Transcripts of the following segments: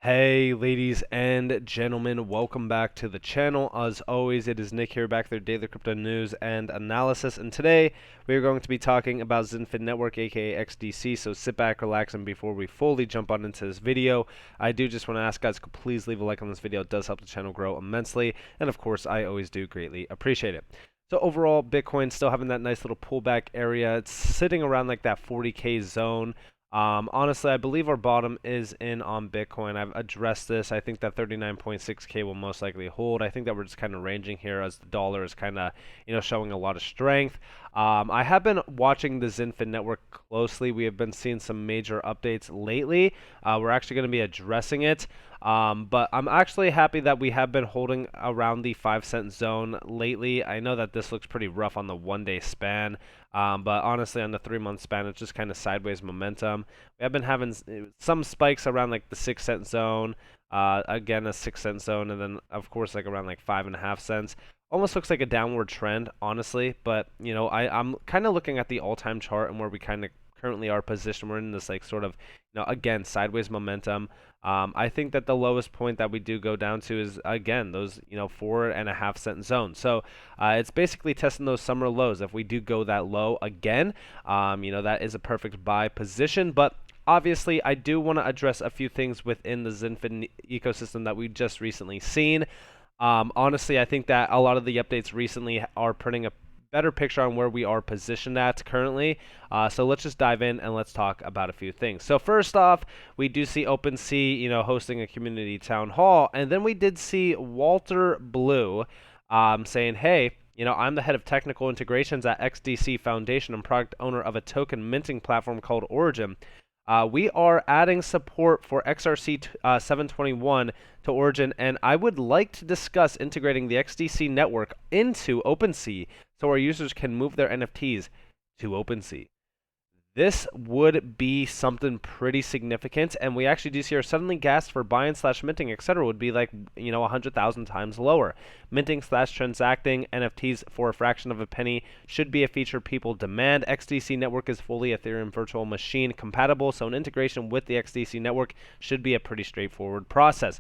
Hey ladies and gentlemen, welcome back to the channel. As always, it is Nick here back with your daily crypto news and analysis, and today we are going to be talking about Xinfin Network, aka XDC. So sit back, relax, and before we fully jump on into this video, I do just want to ask guys to please leave a like on this video. It does help the channel grow immensely, and of course I always do greatly appreciate it. So overall, Bitcoin still having that nice little pullback area. It's sitting around like that 40K zone. Honestly, I believe our bottom is in on Bitcoin. I've addressed this. I think that 39.6K will most likely hold. I think that we're just kind of ranging here as the dollar is kind of, showing a lot of strength. I have been watching the Xinfin network closely. We have been seeing some major updates lately. We're actually going to be addressing it. But I'm actually happy that we have been holding around the 5 cent zone lately. I know that this looks pretty rough on the 1 day span. But honestly, on the 3 month span, it's just kind of sideways momentum. We have been having some spikes around like the 6 cent zone, again a 6 cent zone, and then of course like around like 5.5 cents. Almost looks like a downward trend, honestly. But I'm kind of looking at the all-time chart and where we kind of currently are positioned. We're in this like sort of again sideways momentum. I think that the lowest point that we do go down to is again those 4.5 cent zones. So it's basically testing those summer lows. If we do go that low again, that is a perfect buy position. But obviously, I do want to address a few things within the Xinfin ecosystem that we just recently seen. Honestly, I think that a lot of the updates recently are printing a better picture on where we are positioned at currently. So let's just dive in and let's talk about a few things. So first off, we do see OpenC, hosting a community town hall, and then we did see Walter Blue saying, "Hey, I'm the head of technical integrations at XDC Foundation and product owner of a token minting platform called Origin. We are adding support for XRC 721 to Origin, and I would like to discuss integrating the XDC network into OpenC so our users can move their NFTs to OpenC." This would be something pretty significant, and we actually do see our suddenly gas for buying slash minting, etc. would be like 100,000 times lower. Minting slash transacting NFTs for a fraction of a penny should be a feature people demand. XDC network is fully Ethereum virtual machine compatible, so an integration with the XDC network should be a pretty straightforward process.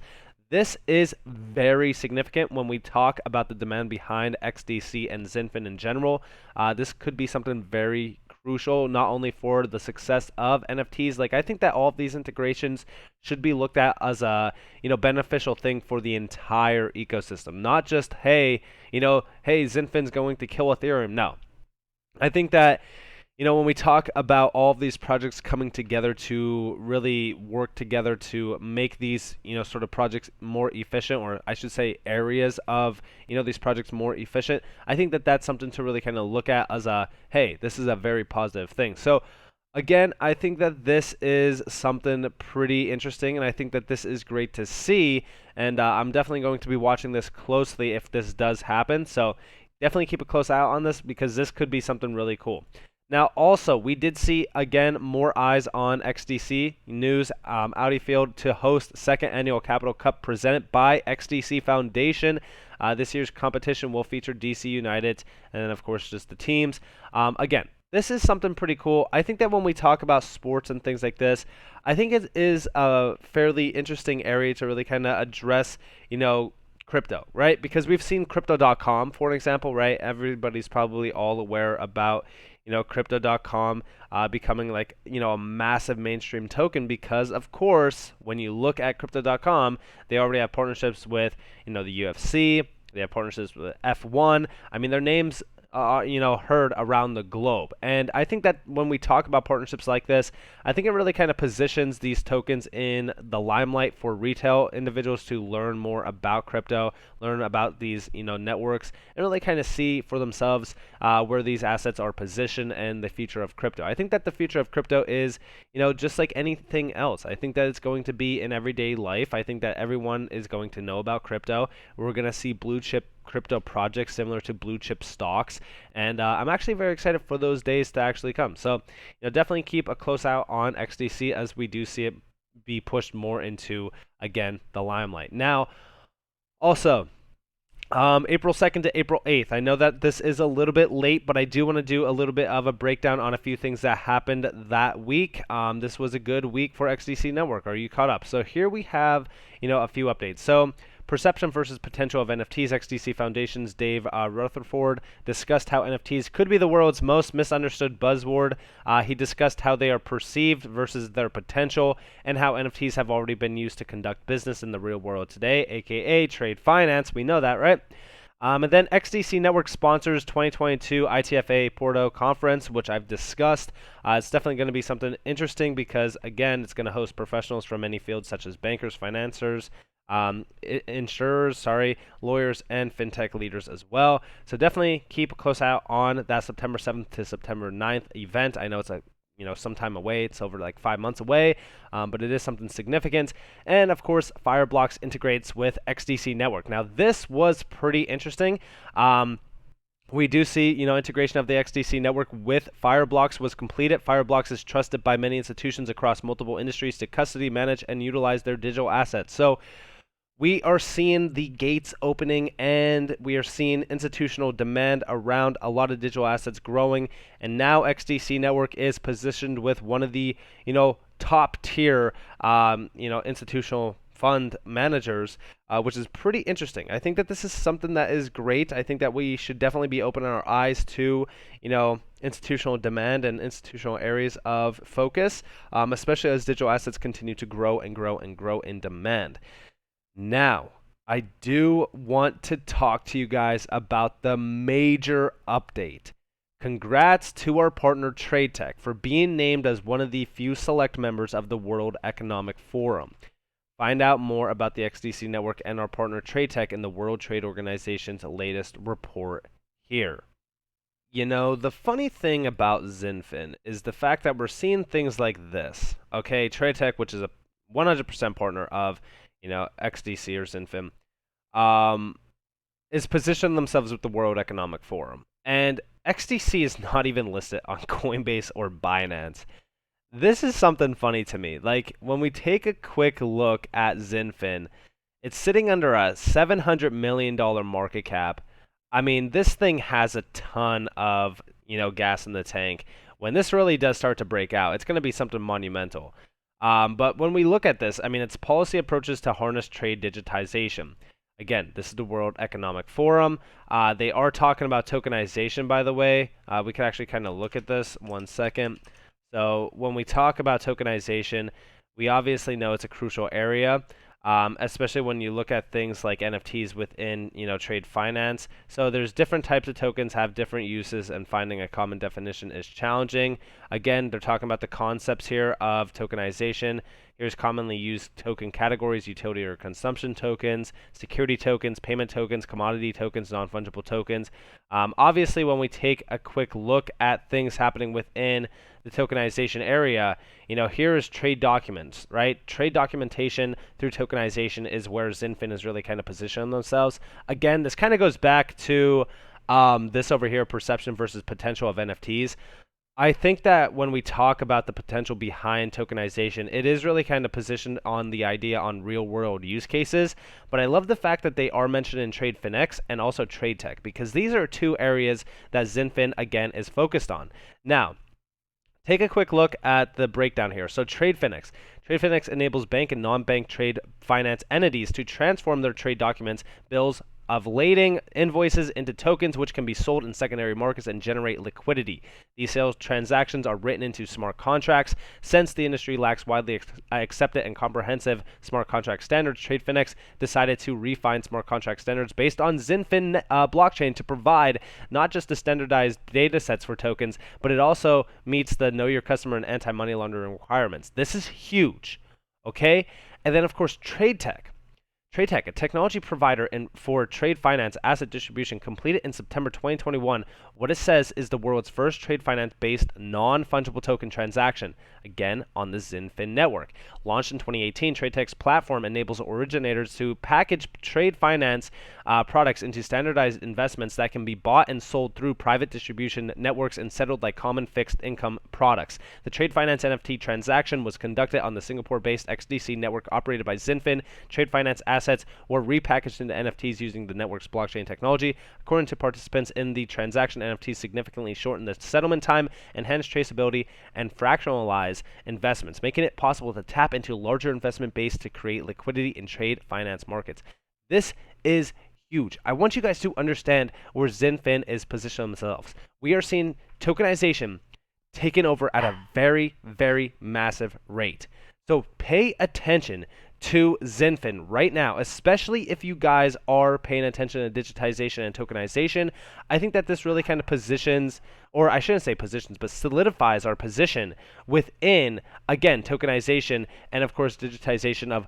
This is very significant when we talk about the demand behind XDC and Xinfin in general. This could be something very crucial, not only for the success of NFTs. Like, I think that all of these integrations should be looked at as a beneficial thing for the entire ecosystem, not just hey Xinfin's going to kill Ethereum. No, I think that when we talk about all of these projects coming together to really work together to make these, sort of projects more efficient, or I should say areas of, these projects more efficient, I think that that's something to really kind of look at as a, hey, this is a very positive thing. So again, I think that this is something pretty interesting, and I think that this is great to see, and I'm definitely going to be watching this closely if this does happen. So definitely keep a close eye out on this because this could be something really cool. Now, also, we did see, again, more eyes on XDC news. Audi Field to host second annual Capital Cup presented by XDC Foundation. This year's competition will feature DC United and then, of course, just the teams. Again, this is something pretty cool. I think that when we talk about sports and things like this, I think it is a fairly interesting area to really kind of address, crypto, right? Because we've seen crypto.com, for an example, right? Everybody's probably all aware about crypto.com becoming like a massive mainstream token because of course when you look at crypto.com, they already have partnerships with the UFC, they have partnerships with F1. I mean, their names heard around the globe. And I think that when we talk about partnerships like this, I think it really kind of positions these tokens in the limelight for retail individuals to learn more about crypto, learn about these networks, and really kind of see for themselves where these assets are positioned and the future of crypto. I think that the future of crypto is just like anything else. I think that it's going to be in everyday life. I think that everyone is going to know about crypto. We're going to see blue chip crypto projects similar to blue chip stocks, and I'm actually very excited for those days to actually come. So definitely keep a close eye on XDC as we do see it be pushed more into, again, the limelight. Now, also, April 2nd to April 8th. I know that this is a little bit late, but I do want to do a little bit of a breakdown on a few things that happened that week. This was a good week for XDC Network. Are you caught up? So here we have, a few updates. So perception versus potential of NFTs. XDC Foundation's Dave Rutherford discussed how NFTs could be the world's most misunderstood buzzword. He discussed how they are perceived versus their potential, and how NFTs have already been used to conduct business in the real world today, aka trade finance. We know that, right? And then XDC Network sponsors 2022 ITFA Porto conference, which I've discussed. It's definitely going to be something interesting because, again, it's going to host professionals from many fields such as bankers, financiers, insurers, lawyers, and fintech leaders as well. So definitely keep a close eye on that September 7th to September 9th event. I know it's some time away. It's over like 5 months away, but it is something significant. And of course, Fireblocks integrates with XDC Network. Now, this was pretty interesting. We do see, integration of the XDC network with Fireblocks was completed. Fireblocks is trusted by many institutions across multiple industries to custody, manage, and utilize their digital assets. So we are seeing the gates opening, and we are seeing institutional demand around a lot of digital assets growing. And now XDC Network is positioned with one of the, top tier, institutional fund managers, which is pretty interesting. I think that this is something that is great. I think that we should definitely be opening our eyes to, institutional demand and institutional areas of focus, especially as digital assets continue to grow and grow and grow in demand. Now, I do want to talk to you guys about the major update. Congrats to our partner TradeTech for being named as one of the few select members of the World Economic Forum. Find out more about the XDC network and our partner TradeTech in the World Trade Organization's latest report here. The funny thing about Xinfin is the fact that we're seeing things like this. Okay, TradeTech, which is a 100% partner of XDC or Xinfin, is positioning themselves with the World Economic Forum. And XDC is not even listed on Coinbase or Binance. This is something funny to me. Like, when we take a quick look at Xinfin, it's sitting under a $700 million market cap. I mean, this thing has a ton of, gas in the tank. When this really does start to break out, it's going to be something monumental. But when we look at this, its policy approaches to harness trade digitization. Again, this is the World Economic Forum. They are talking about tokenization, by the way. We can actually kind of look at this 1 second. So when we talk about tokenization, we obviously know it's a crucial area, especially when you look at things like NFTs within, trade finance. So there's different types of tokens, have different uses, and finding a common definition is challenging. Again, they're talking about the concepts here of tokenization. Here's commonly used token categories: utility or consumption tokens, security tokens, payment tokens, commodity tokens, non-fungible tokens. Obviously, when we take a quick look at things happening within the tokenization area, here is trade documents, right? Trade documentation through tokenization is where Xinfin is really kind of positioning themselves. Again, this kind of goes back to this over here, perception versus potential of NFTs. I think that when we talk about the potential behind tokenization, it is really kind of positioned on the idea on real world use cases. But I love the fact that they are mentioned in TradeFinX and also TradeTech, because these are two areas that Xinfin, again, is focused on. Now, take a quick look at the breakdown here. So TradeFinX. TradeFinX enables bank and non-bank trade finance entities to transform their trade documents, bills of lading, invoices into tokens, which can be sold in secondary markets and generate liquidity. These sales transactions are written into smart contracts. Since the industry lacks widely accepted and comprehensive smart contract standards, TradeFinX decided to refine smart contract standards based on Xinfin blockchain to provide not just the standardized data sets for tokens, but it also meets the Know Your Customer and anti-money laundering requirements. This is huge, okay? And then, of course, TradeTech. TradeTech, a technology provider for trade finance asset distribution, completed in September 2021 what it says is the world's first trade finance-based non-fungible token transaction, again on the Xinfin network. Launched in 2018, TradeTech's platform enables originators to package trade finance products into standardized investments that can be bought and sold through private distribution networks and settled like common fixed income products. The trade finance NFT transaction was conducted on the Singapore-based XDC network operated by Xinfin. Trade finance asset assets were repackaged into NFTs using the network's blockchain technology. According to participants in the transaction, NFTs significantly shorten the settlement time, enhance traceability, and fractionalize investments, making it possible to tap into a larger investment base to create liquidity in trade finance markets. This is huge. I want you guys to understand where Xinfin is positioning themselves. We are seeing tokenization taken over at a very, very massive rate. So pay attention to Xinfin right now, especially if you guys are paying attention to digitization and tokenization. I think that this really kind of positions, or I shouldn't say positions, but solidifies our position within, again, tokenization and of course digitization of,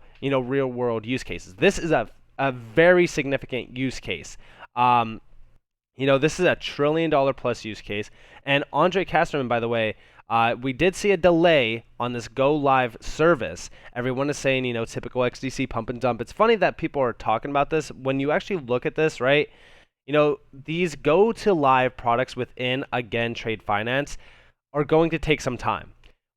real world use cases. This is a very significant use case. This is a $1 trillion plus use case. And Andre Casterman, by the way, we did see a delay on this go live service. Everyone is saying, typical XDC pump and dump. It's funny that people are talking about this. When you actually look at this, right, these go to live products within, again, trade finance are going to take some time.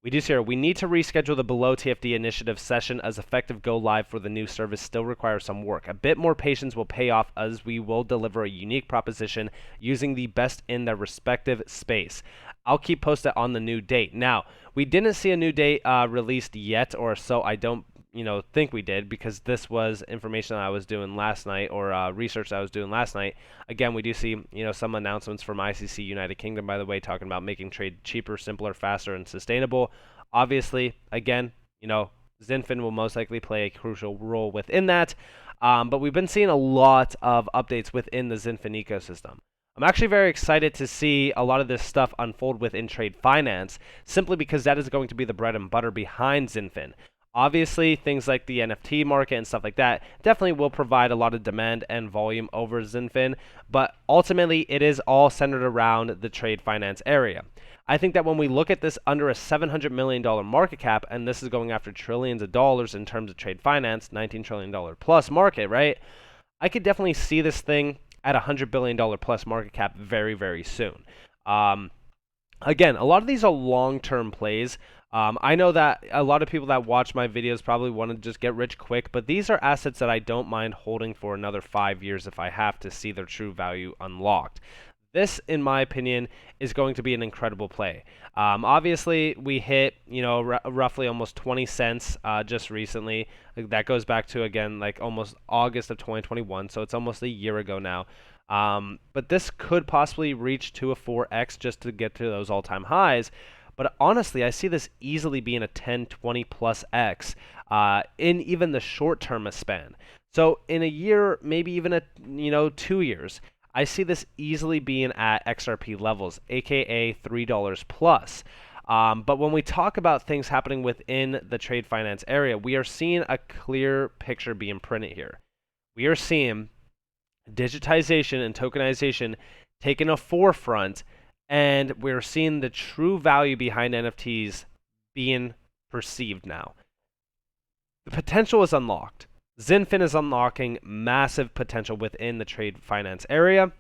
We do see here, we need to reschedule the below TFD initiative session as effective go live for the new service still requires some work. A bit more patience will pay off as we will deliver a unique proposition using the best in their respective space. I'll keep posted on the new date. Now, we didn't see a new date released yet, or so I don't think we did, because this was information that I was doing last night, or research that I was doing last night. Again, we do see some announcements from ICC United Kingdom, by the way, talking about making trade cheaper, simpler, faster, and sustainable. Obviously, again, Xinfin will most likely play a crucial role within that. But we've been seeing a lot of updates within the Xinfin ecosystem. I'm actually very excited to see a lot of this stuff unfold within trade finance, simply because that is going to be the bread and butter behind Xinfin. Obviously, things like the NFT market and stuff like that definitely will provide a lot of demand and volume over Xinfin, but ultimately it is all centered around the trade finance area. I think that when we look at this under a $700 million market cap, and this is going after trillions of dollars in terms of trade finance, $19 trillion plus market, right? I could definitely see this thing at a $100 billion plus market cap very, very soon. Again, a lot of these are long-term plays. I know that a lot of people that watch my videos probably want to just get rich quick, but these are assets that I don't mind holding for another 5 years if I have to see their true value unlocked. This, in my opinion, is going to be an incredible play. Obviously, we hit, roughly almost 20 cents just recently. That goes back to, again, like almost August of 2021, so it's almost a year ago now. But this could possibly reach to a 4x just to get to those all-time highs. But honestly, I see this easily being a 10, 20 plus X in even the short-term span. So in a year, maybe even 2 years, I see this easily being at XRP levels, aka $3 plus. But when we talk about things happening within the trade finance area, we are seeing a clear picture being printed here. We are seeing digitization and tokenization taking a forefront, and we're seeing the true value behind NFTs being perceived now. The potential is unlocked. Xinfin is unlocking massive potential within the trade finance area.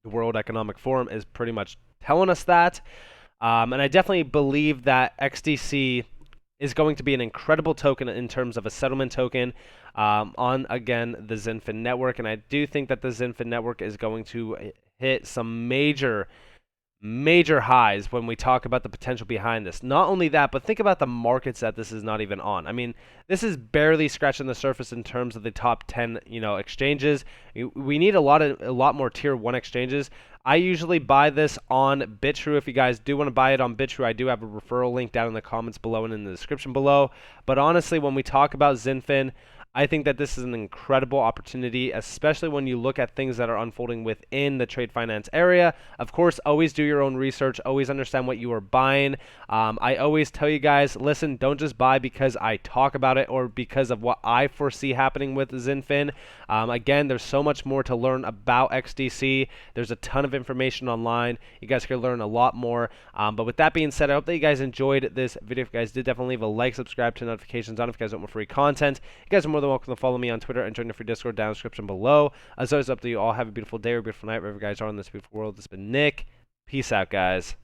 The World Economic Forum is pretty much telling us that. And I definitely believe that XDC is going to be an incredible token in terms of a settlement token on, again, the Xinfin network. And I do think that the Xinfin network is going to hit some major highs when we talk about the potential behind this. Not only that, but think about the markets that this is not even on. I mean, this is barely scratching the surface in terms of the top 10, exchanges. We need a lot more tier 1 exchanges. I usually buy this on BitTrue. If you guys do want to buy it on BitTrue, I do have a referral link down in the comments below and in the description below. But honestly, when we talk about Xinfin, I think that this is an incredible opportunity, especially when you look at things that are unfolding within the trade finance area. Of course, always do your own research. Always understand what you are buying. I always tell you guys, listen, don't just buy because I talk about it or because of what I foresee happening with Xinfin. Again, there's so much more to learn about XDC. There's a ton of information online. You guys can learn a lot more. But with that being said, I hope that you guys enjoyed this video. If you guys did, definitely leave a like, subscribe, turn notifications on if you guys want more free content. You guys are more than welcome to follow me on Twitter and join the free Discord down in the description below. As always, up to you all. Have a beautiful day or a beautiful night wherever you guys are in this beautiful world. This has been Nick. Peace out, guys.